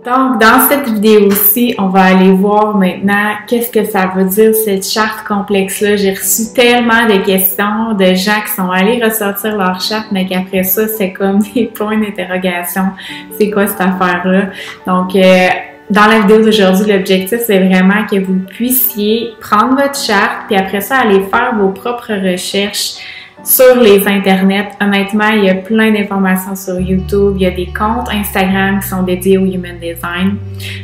Donc, dans cette vidéo-ci, on va aller voir maintenant qu'est-ce que ça veut dire cette charte complexe-là. J'ai reçu tellement de questions de gens qui sont allés ressortir leur charte, mais qu'après ça, c'est comme des points d'interrogation. C'est quoi cette affaire-là? Donc, dans la vidéo d'aujourd'hui, l'objectif, c'est vraiment que vous puissiez prendre votre charte, puis après ça, aller faire vos propres recherches sur les internets. Honnêtement, il y a plein d'informations sur YouTube. Il y a des comptes Instagram qui sont dédiés au Human Design.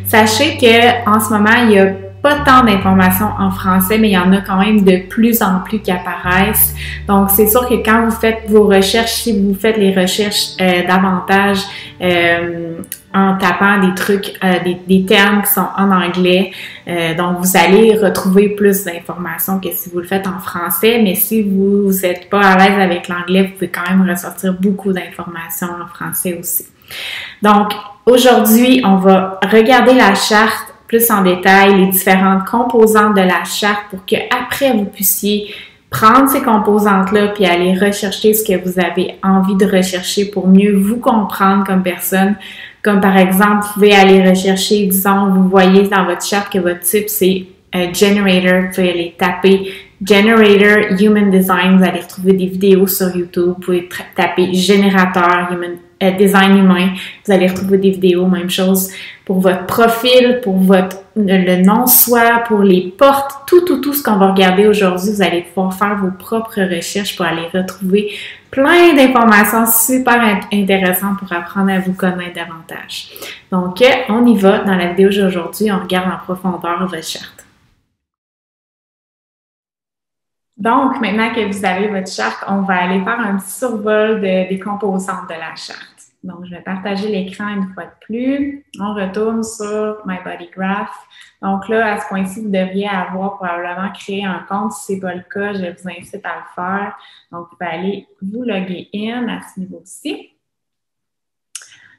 Sachez que en ce moment, il n'y a pas tant d'informations en français, mais il y en a quand même de plus en plus qui apparaissent. Donc, c'est sûr que quand vous faites vos recherches, si vous faites les recherches davantage en tapant des trucs, des termes qui sont en anglais, donc vous allez retrouver plus d'informations que si vous le faites en français, mais si vous n'êtes pas à l'aise avec l'anglais, vous pouvez quand même ressortir beaucoup d'informations en français aussi. Donc, aujourd'hui, on va regarder la charte plus en détail, les différentes composantes de la charte pour que après vous puissiez prendre ces composantes-là puis aller rechercher ce que vous avez envie de rechercher pour mieux vous comprendre comme personne. Comme par exemple, vous pouvez aller rechercher, disons, vous voyez dans votre charte que votre type c'est Generator, vous pouvez aller taper Generator Human Design, vous allez retrouver des vidéos sur YouTube, vous pouvez taper Générateur Design Humain, vous allez retrouver des vidéos, même chose pour votre profil, pour le non-soi, pour les portes, tout ce qu'on va regarder aujourd'hui, vous allez pouvoir faire vos propres recherches pour aller retrouver plein d'informations super intéressantes pour apprendre à vous connaître davantage. Donc, on y va. Dans la vidéo d'aujourd'hui, on regarde en profondeur votre charte. Donc, maintenant que vous avez votre charte, on va aller faire un petit survol des composantes de la charte. Donc, je vais partager l'écran une fois de plus. On retourne sur My Body Graph. Donc là, à ce point-ci, vous devriez avoir probablement créé un compte. Si ce n'est pas le cas, je vous incite à le faire. Donc, vous pouvez aller vous loguer in à ce niveau-ci.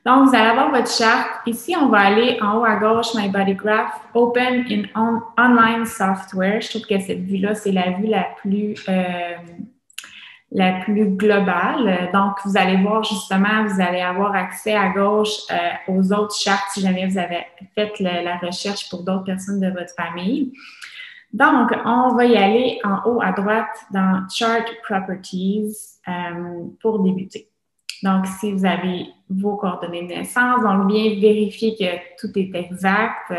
Donc, vous allez avoir votre charte. Ici, on va aller en haut à gauche, My Body Graph, Open in Online Software. Je trouve que cette vue-là, c'est la vue la plus globale. Donc, vous allez voir justement, vous allez avoir accès à gauche aux autres chartes si jamais vous avez fait la recherche pour d'autres personnes de votre famille. Donc, on va y aller en haut à droite dans Chart Properties pour débuter. Donc, si vous avez vos coordonnées de naissance, donc bien vérifier que tout est exact.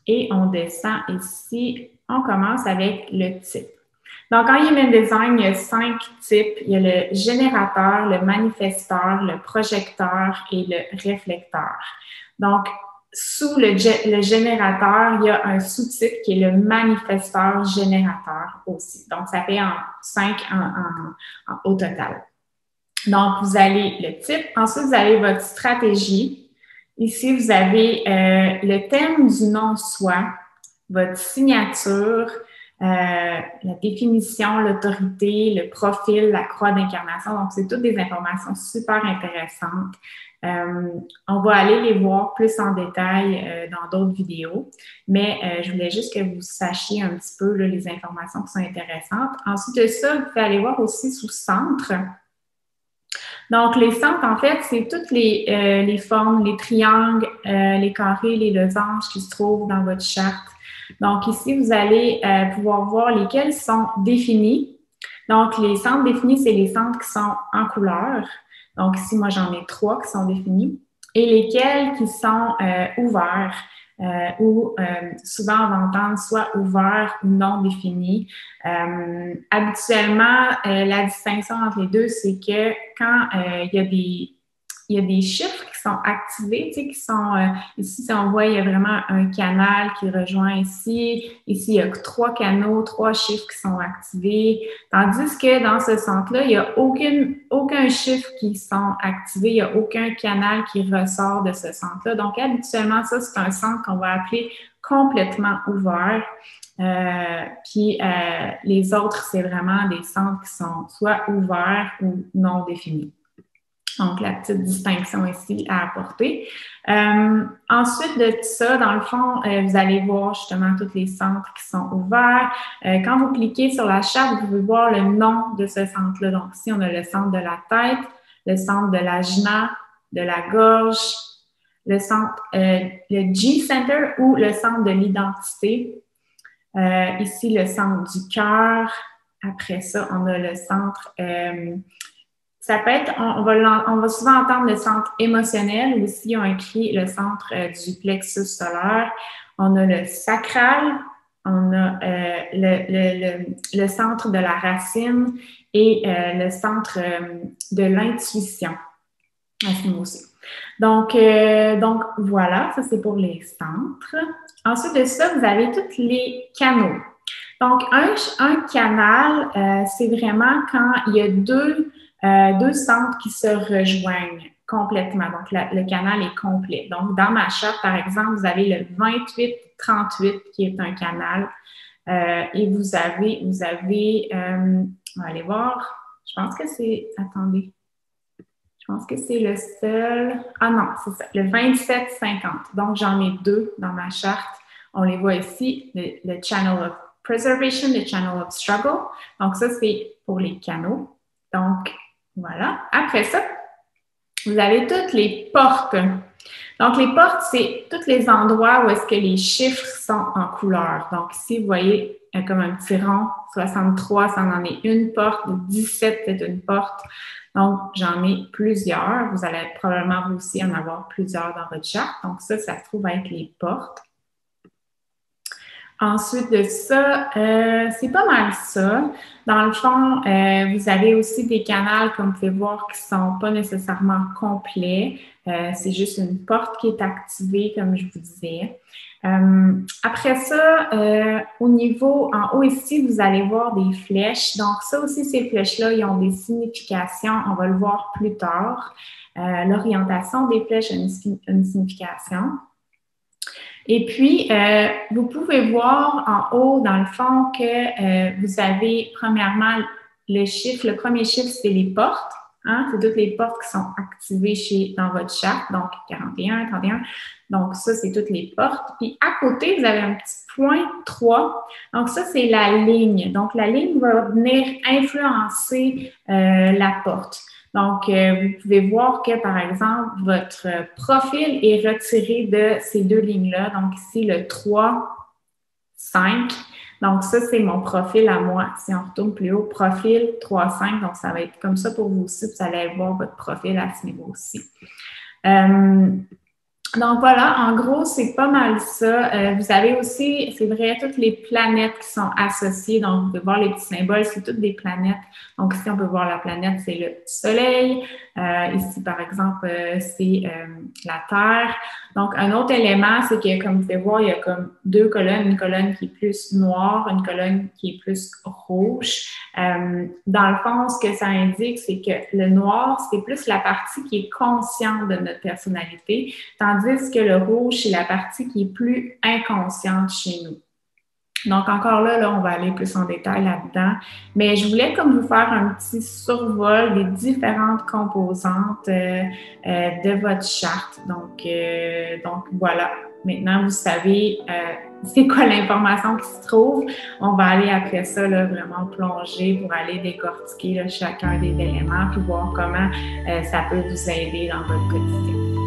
Et on descend ici. On commence avec le type. Donc, en Human Design, il y a 5 types. Il y a le générateur, le manifesteur, le projecteur et le réflecteur. Donc, sous le générateur, il y a un sous-type qui est le manifesteur générateur aussi. Donc, ça fait 5 au total. Donc, vous avez le type. Ensuite, vous avez votre stratégie. Ici, vous avez le thème du non-soi, votre signature, la définition, l'autorité, le profil, la croix d'incarnation. Donc, c'est toutes des informations super intéressantes. On va aller les voir plus en détail dans d'autres vidéos, mais je voulais juste que vous sachiez un petit peu là, les informations qui sont intéressantes. Ensuite de ça, vous pouvez aller voir aussi sous centre. Donc, les centres, en fait, c'est toutes les formes, les triangles, les carrés, les losanges qui se trouvent dans votre charte. Donc, ici, vous allez pouvoir voir lesquels sont définis. Donc, les centres définis, c'est les centres qui sont en couleur. Donc, ici, moi, j'en ai 3 qui sont définis. Et lesquels qui sont ouverts. Souvent on va entendre soit ouvert ou non défini. Habituellement, la distinction entre les deux, c'est que quand il y a des chiffres qui sont activés, tu sais, qui sont ici, si on voit, il y a vraiment un canal qui rejoint ici. Ici, il y a 3 canaux, 3 chiffres qui sont activés. Tandis que dans ce centre-là, il n'y a aucun chiffre qui sont activés, il n'y a aucun canal qui ressort de ce centre-là. Donc, habituellement, ça, c'est un centre qu'on va appeler complètement ouvert. Puis les autres, c'est vraiment des centres qui sont soit ouverts ou non définis. Donc, la petite distinction ici à apporter. Ensuite de ça, dans le fond, vous allez voir justement tous les centres qui sont ouverts. Quand vous cliquez sur la charte, vous pouvez voir le nom de ce centre-là. Donc, ici, on a le centre de la tête, le centre de l'ajna, de la gorge, le centre, le G-Center ou le centre de l'identité. Ici, le centre du cœur. Après ça, on a le centre, ça peut être, on va souvent entendre le centre émotionnel, ou ici, on écrit le centre du plexus solaire. On a le sacral, on a le centre de la racine et le centre de l'intuition à ce niveau-ci. Donc voilà, ça c'est pour les centres. Ensuite de ça, vous avez tous les canaux. Donc, un canal, c'est vraiment quand il y a deux centres qui se rejoignent complètement. Donc, le canal est complet. Donc, dans ma charte, par exemple, vous avez le 28-38 qui est un canal. Et vous avez on va aller voir. Je pense que c'est, attendez. Je pense que c'est le seul. Ah non, c'est ça, le 27-50. Donc, j'en ai deux dans ma charte. On les voit ici, le Channel of Preservation, le Channel of Struggle. Donc, ça, c'est pour les canaux. Donc, voilà. Après ça, vous avez toutes les portes. Donc, les portes, c'est tous les endroits où est-ce que les chiffres sont en couleur. Donc, ici, vous voyez comme un petit rond, 63, ça en est une porte, 17, c'est une porte. Donc, j'en ai plusieurs. Vous allez probablement vous aussi en avoir plusieurs dans votre charte. Donc, ça se trouve être les portes. Ensuite de ça, c'est pas mal ça. Dans le fond, vous avez aussi des canaux, comme vous pouvez voir, qui ne sont pas nécessairement complets. C'est juste une porte qui est activée, comme je vous disais. Après ça, au niveau, en haut ici, vous allez voir des flèches. Donc, ça aussi, ces flèches-là, ils ont des significations. On va le voir plus tard. L'orientation des flèches a une signification. Et puis, vous pouvez voir en haut, dans le fond, que vous avez, premièrement, le premier chiffre, c'est les portes. Hein? C'est toutes les portes qui sont activées dans votre charte, donc 41, 31. Donc, ça, c'est toutes les portes. Puis, à côté, vous avez un petit point 3. Donc, ça, c'est la ligne. Donc, la ligne va venir influencer la porte. Donc, vous pouvez voir que, par exemple, votre profil est retiré de ces deux lignes-là. Donc, ici, le 3, 5. Donc, ça, c'est mon profil à moi. Si on retourne plus haut, profil 3, 5. Donc, ça va être comme ça pour vous aussi. Vous allez voir votre profil à ce niveau-ci. Donc, voilà, en gros, c'est pas mal ça. Vous avez aussi, c'est vrai, toutes les planètes qui sont associées. Donc, vous pouvez voir les petits symboles, c'est toutes des planètes. Donc, ici, on peut voir la planète, c'est le Soleil. Ici, par exemple, c'est la Terre. Donc, un autre élément, c'est que, comme vous pouvez voir, il y a comme deux colonnes. Une colonne qui est plus noire, une colonne qui est plus rouge. Dans le fond, ce que ça indique, c'est que le noir, c'est plus la partie qui est consciente de notre personnalité, tandis que le rouge, c'est la partie qui est plus inconsciente chez nous. Donc, encore là, on va aller plus en détail là-dedans. Mais je voulais comme vous faire un petit survol des différentes composantes de votre charte. Donc voilà. Maintenant, vous savez c'est quoi l'information qui se trouve. On va aller après ça là, vraiment plonger pour aller décortiquer là, chacun des éléments puis voir comment ça peut vous aider dans votre quotidien.